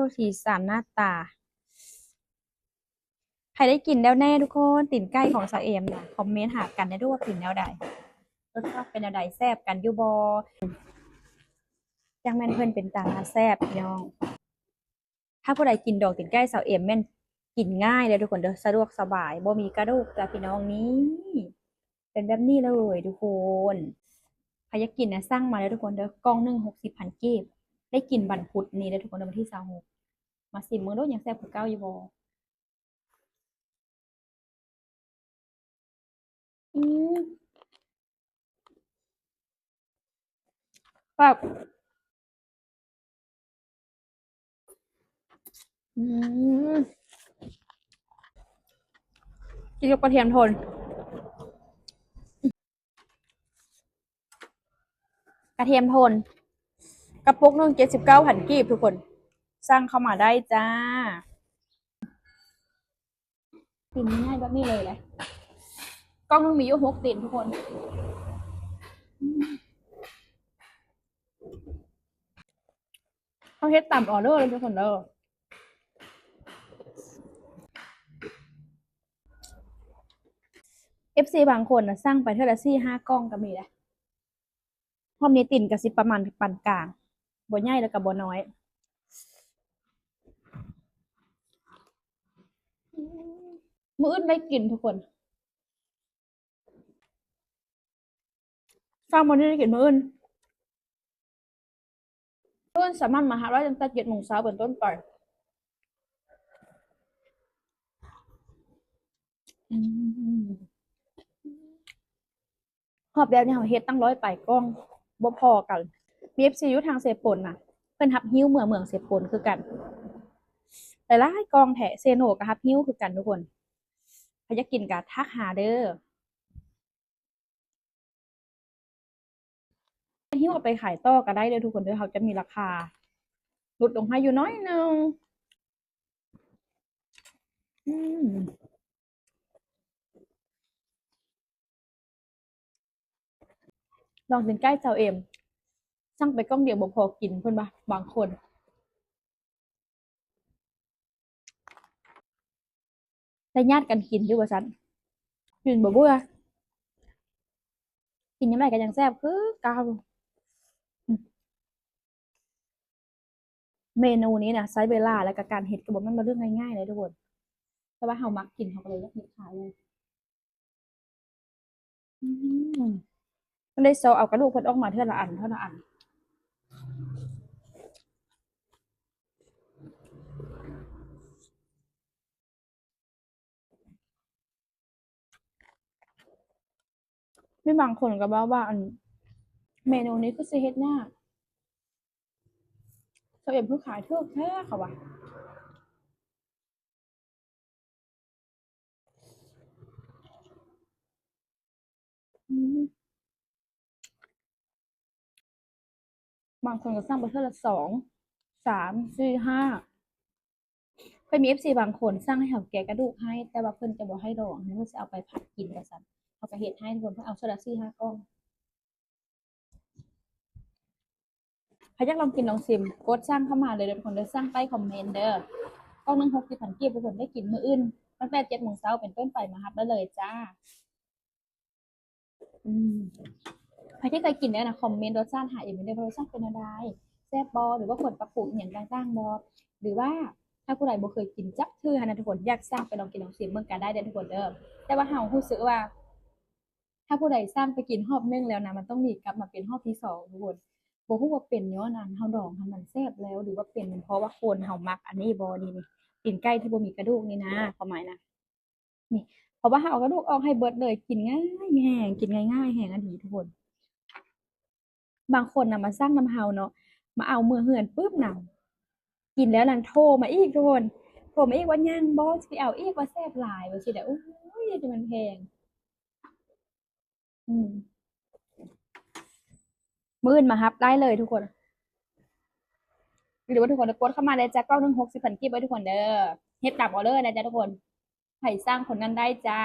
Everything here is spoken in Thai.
ดูสีสันหน้าตาใครได้กินแล้วแน่ทุกคนติ่นไก่ของสาวเอมนะคอมเมนต์หากันได้ด้วยว่ากินแล้วใดรสชาติเป็นอะไรแซ่บกันอยูบอจังแม่นเพิ่นเป็นตาแซ่บพี่น้องถ้าผู้ใดกินดอกติ่นไก่สาวเอมแม่นกินง่ายเลยทุกคนเด้อสะดวกสบายบ่มีกระดูกจ้ะพี่น้องนี้เป็นแบบนี้เลยทุกคนใครอยากกินนะสั่งมาเลยทุกคนเด้อกล่องหนึ่ง60,000 กีบได้กินบันพุธนี้เลยทุกคนเด้อวันที่26มาสิมื้อโดนยังแซ่บกว่าเก่าอยู่บ่อืมแบบอืมกินกับกระเทียมโทนกระเทียมโทนกระปุกหนึ่ง79,000 กีบทุกคนสร้างเข้ามาได้จ้ากินง่ายแบบนี้เลยแหละกล้องนึงมีอยู่6 ติ่นทุกคนเขาเฮ็ดตามออเดอร์เลยทุกคนเด้อ FC บางคนนะสร้างไปเท่าละ4-5 กล้องก็มีแหละพร้อมนี้ติ่นกับสิประมาณปานกลางบ่ใหญ่แล้วก็บ่น้อยมื้ออื่นได้กินทุกคนฟังมื้อนี้ได้กินมื้ออื่นสามารถมาหาได้ตั้งแต่7 โมงเช้าเป็นต้นไปอืมหอบแบบนี้เขาเฮ็ดตั้ง100 ปลาย กล้องบ่พอกันมี FC อยู่ทางเสพลน่ะเพิ่นรับหิ้วเมืองเสพลคือกันแต่หลายกองแท้เซโนก็รับหิ้วคือกันทุกคนถ้าอยากกินก็ทักหาเด้อหิ้วเอาไปขายต่อก็ได้เด้อทุกคนเด้อเขาจะมีราคาลดลงให้อยู่น้อยหนึงอืมลองเป็นใกล้เจ้าเอมสั่งไปกล้องเดียวบ่พอกินเพิ่นว่าบางคนได้ญาติกันกินอยู่ว่าซั่นกินบ่เบื่อกินยามใดก็ยังแซ่บคือเก่าเมนูนี้น่ะใช้เวลาและก็การเฮ็ดก็บ่แม่นว่าเรื่องง่ายๆเลยทุกคนแต่ว่าเฮามักกินเฮาก็เลยอยากเฮ็ดขายเลยอืมมันได้เซาะเอากระดูกเพิ่นออกมาเทื่อละอันเท่าละอันมีบางคนก็เว้าว่าอันเมนูนี้คือสิเฮ็ดยากเจ้าเอมคือขายถูกแท้เขาว่าอืมบางคนก็สั่งไปเทื่อละ2 3 4 5เคยมี FC บางคนสั่งให้เฮาแกะกระดูกให้แต่ว่าเพิ่นจะบ่ให้ดองเพิ่นสิเอาไปผัดกินว่าซั่นเฮาก็เฮ็ดให้ทุกคนเพิ่นเอาเทื่อละ4-5 กล่อง ใครอยากลองกินลองชิมกดสร้างเข้ามาเลยเดี๋ยวทุกคนเด้อสร้างใต้คอมเมนต์เด้อกล้องหนึ่ง60,000 กีบทุกคนได้กินมื้ออื่นตั้งแต่7 โมงเช้าเป็นต้นไปมาฮับได้เลยจ้าอืมใครที่เคยกินเนี่ยนะคอมเมนต์รสชาติหาเองไม่ได้รสชาติเป็นอะไรแซ่บบอหรือว่าควรปรับปรุงอหย่างต่างๆบอหรือว่าถ้าผู้ใดบ่เคยกินจักทื่อหั้นนะทุกคนอยากสร้างไปลองกินลองชิมเบิ่งกันได้เด้อทุกคนเด้อแต่ว่าเฮารู้สึกว่าถ้าผู้ใดสร้างไปกินรอบนึงแล้วนะมันต้องมีกลับมาเป็นรอบที่2ทุกคนบ่ฮู้ว่าเป็นย้อนอันเฮาดองให้มันแซ่บแล้วหรือว่าเป็นเพราะว่าคนเฮามักอันนี้บ่นี่ตีนไก่ที่บ่มีกระดูกนี่นะความหมายนะนี่เพราะว่าเฮาเอากระดูกออกให้เบิดเลยกินง่ายแฮงกินง่ายๆแฮงอันนี้ทุกคนบางคนน่ะมาสั่งนำเฮาเนาะมาเอามื้อเฮือนปึ๊บน่ะกินแล้วนั่นโทรมาอีกทุกคนโทรมาอีกว่ายังบ่สิเอาอีกว่าแซ่บหลายว่าสิได้โอ้ยจะมันแพงอืมมื้ออื่นมารับได้เลยทุกคนหรือว่าทุกคนจะกดเข้ามาเลยจ้ะกล้องหนึ่ง60,000 กีบไว้ทุกคนเด้อเฮ็ดตามออเดอร์นะจ๊ะทุกคนให้สร้างผลงานได้จ้า